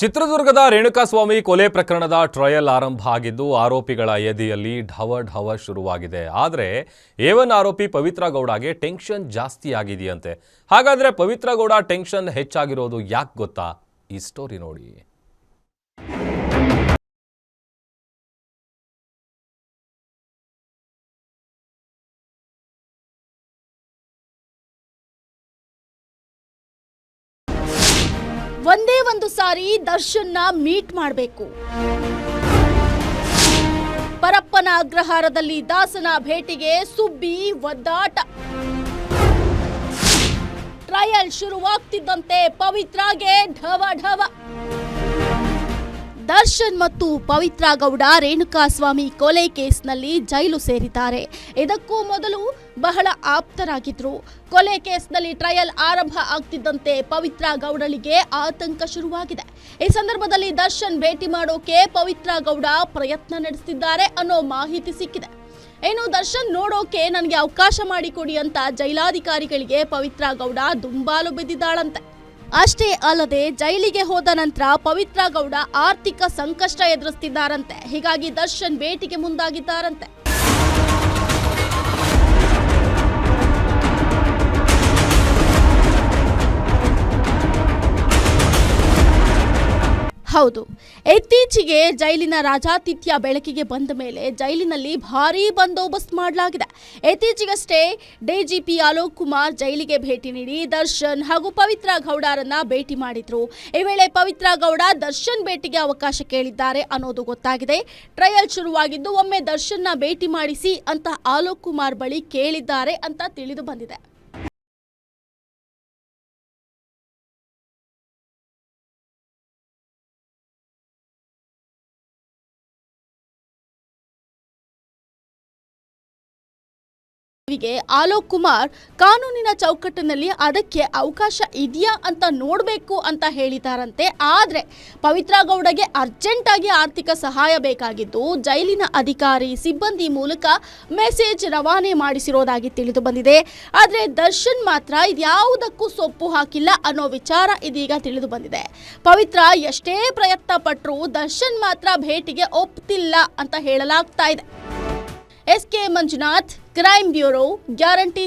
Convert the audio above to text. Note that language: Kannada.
ಚಿತ್ರದುರ್ಗದ ರೇಣುಕಾಸ್ವಾಮಿ ಕೊಲೆ ಪ್ರಕರಣದ ಟ್ರಯಲ್ ಆರಂಭ ಆಗಿದ್ದು ಆರೋಪಿಗಳ ಎದೆಯಲ್ಲಿ ಢವ ಢವ ಶುರುವಾಗಿದೆ. ಆದರೆ A1 ಆರೋಪಿ ಪವಿತ್ರ ಗೌಡಗೆ ಟೆನ್ಷನ್ ಜಾಸ್ತಿ ಆಗಿದೆಯಂತೆ. ಹಾಗಾದ್ರೆ ಪವಿತ್ರ ಗೌಡ ಟೆನ್ಷನ್ ಹೆಚ್ಚಾಗಿರೋದು ಯಾಕೆ ಗೊತ್ತಾ? ಈ ಸ್ಟೋರಿ ನೋಡಿ. ಒಂದೇ ಒಂದು ಸಾರಿ ದರ್ಶನ್ನ ಮೀಟ್ ಮಾಡಬೇಕು. ಪರಪ್ಪನ ಅಗ್ರಹಾರದಲ್ಲಿ ದಾಸನ ಭೇಟಿಗೆ ಸುಬ್ಬಿ ಒದ್ದಾಟ. ಟ್ರಯಲ್ ಶುರುವಾಗ್ತಿದ್ದಂತೆ ಪವಿತ್ರಾಗೆ ಢವ ಢವ. ದರ್ಶನ್ ಮತ್ತು ಪವಿತ್ರ ಗೌಡ ರೇಣುಕಾಸ್ವಾಮಿ ಕೊಲೆ ಕೇಸ್ನಲ್ಲಿ ಜೈಲು ಸೇರಿದ್ದಾರೆ. ಇದಕ್ಕೂ ಮೊದಲು ಬಹಳ ಆಪ್ತರಾಗಿದ್ರು. ಕೊಲೆ ಕೇಸ್ನಲ್ಲಿ ಟ್ರಯಲ್ ಆರಂಭ ಆಗ್ತಿದ್ದಂತೆ ಪವಿತ್ರ ಗೌಡಳಿಗೆ ಆತಂಕ ಶುರುವಾಗಿದೆ. ಈ ಸಂದರ್ಭದಲ್ಲಿ ದರ್ಶನ್ ಭೇಟಿ ಮಾಡೋಕೆ ಪವಿತ್ರ ಗೌಡ ಪ್ರಯತ್ನ ನಡೆಸುತ್ತಿದ್ದಾರೆ ಅನ್ನೋ ಮಾಹಿತಿ ಸಿಕ್ಕಿದೆ. ಏನು ದರ್ಶನ್ ನೋಡೋಕೆ ನನಗೆ ಅವಕಾಶ ಮಾಡಿಕೊಡಿ ಅಂತ ಜೈಲಾಧಿಕಾರಿಗಳಿಗೆ ಪವಿತ್ರ ಗೌಡ ದುಂಬಾಲು ಬಿದ್ದಿದ್ದಾಳಂತೆ. ಅಷ್ಟೇ ಅಲ್ಲದೆ ಜೈಲಿಗೆ ಹೋದ ನಂತರ ಪವಿತ್ರ ಗೌಡ ಆರ್ಥಿಕ ಸಂಕಷ್ಟ ಎದುರಿಸುತ್ತಿದ್ದಾರಂತೆ. ಹೀಗಾಗಿ ದರ್ಶನ್ ಭೇಟಿಗೆ ಮುಂದಾಗಿದ್ದಾರಂತೆ. ಹೌದು, ಇತ್ತೀಚೆಗೆ ಜೈಲಿನ ರಾಜಾತಿಥ್ಯ ಬೆಳಕಿಗೆ ಬಂದ ಮೇಲೆ ಜೈಲಿನಲ್ಲಿ ಭಾರೀ ಬಂದೋಬಸ್ತ್ ಮಾಡಲಾಗಿದೆ. ಇತ್ತೀಚೆಗಷ್ಟೇ ಡಿಜಿಪಿ ಅಲೋಕ್ ಕುಮಾರ್ ಜೈಲಿಗೆ ಭೇಟಿ ನೀಡಿ ದರ್ಶನ್ ಹಾಗೂ ಪವಿತ್ರ ಗೌಡರನ್ನ ಭೇಟಿ ಮಾಡಿದ್ರು. ಈ ವೇಳೆ ಪವಿತ್ರ ಗೌಡ ದರ್ಶನ್ ಭೇಟಿಗೆ ಅವಕಾಶ ಕೇಳಿದ್ದಾರೆ ಅನ್ನೋದು ಗೊತ್ತಾಗಿದೆ. ಟ್ರಯಲ್ ಶುರುವಾಗಿದ್ದು ಒಮ್ಮೆ ದರ್ಶನ್ನ ಭೇಟಿ ಮಾಡಿಸಿ ಅಂತ ಅಲೋಕ್ ಕುಮಾರ್ ಬಳಿ ಕೇಳಿದ್ದಾರೆ ಅಂತ ತಿಳಿದು ಬಂದಿದೆ. ಅಲೋಕ್ ಕುಮಾರ್ ಕಾನೂನಿನ ಚೌಕಟ್ಟಿನಲ್ಲಿ ಅದಕ್ಕೆ ಅವಕಾಶ ಇದೆಯಾ ಅಂತ ನೋಡಬೇಕು ಅಂತ ಹೇಳಿದಾರಂತೆ. ಆದರೆ ಪವಿತ್ರ ಗೌಡಗೆ ಅರ್ಜೆಂಟ್ ಆಗಿ ಆರ್ಥಿಕ ಸಹಾಯ ಬೇಕಾಗಿದ್ದು ಜೈಲಿನ ಅಧಿಕಾರಿ ಸಿಬ್ಬಂದಿ ಮೂಲಕ ಮೆಸೇಜ್ ರವಾನೆ ಮಾಡಿಸಿರೋದಾಗಿ ತಿಳಿದು ಬಂದಿದೆ. ಆದರೆ ದರ್ಶನ್ ಮಾತ್ರ ಇದ್ಯಾವುದಕ್ಕೂ ಸೊಪ್ಪು ಹಾಕಿಲ್ಲ ಅನ್ನೋ ವಿಚಾರ ಇದೀಗ ತಿಳಿದು ಬಂದಿದೆ. ಪವಿತ್ರ ಎಷ್ಟೇ ಪ್ರಯತ್ನ ಪಟ್ಟರೂ ದರ್ಶನ್ ಮಾತ್ರ ಭೇಟಿಗೆ ಒಪ್ತಿಲ್ಲ ಅಂತ ಹೇಳಲಾಗ್ತಾ ಇದೆ. SK Manjunath, crime bureau, guarantee.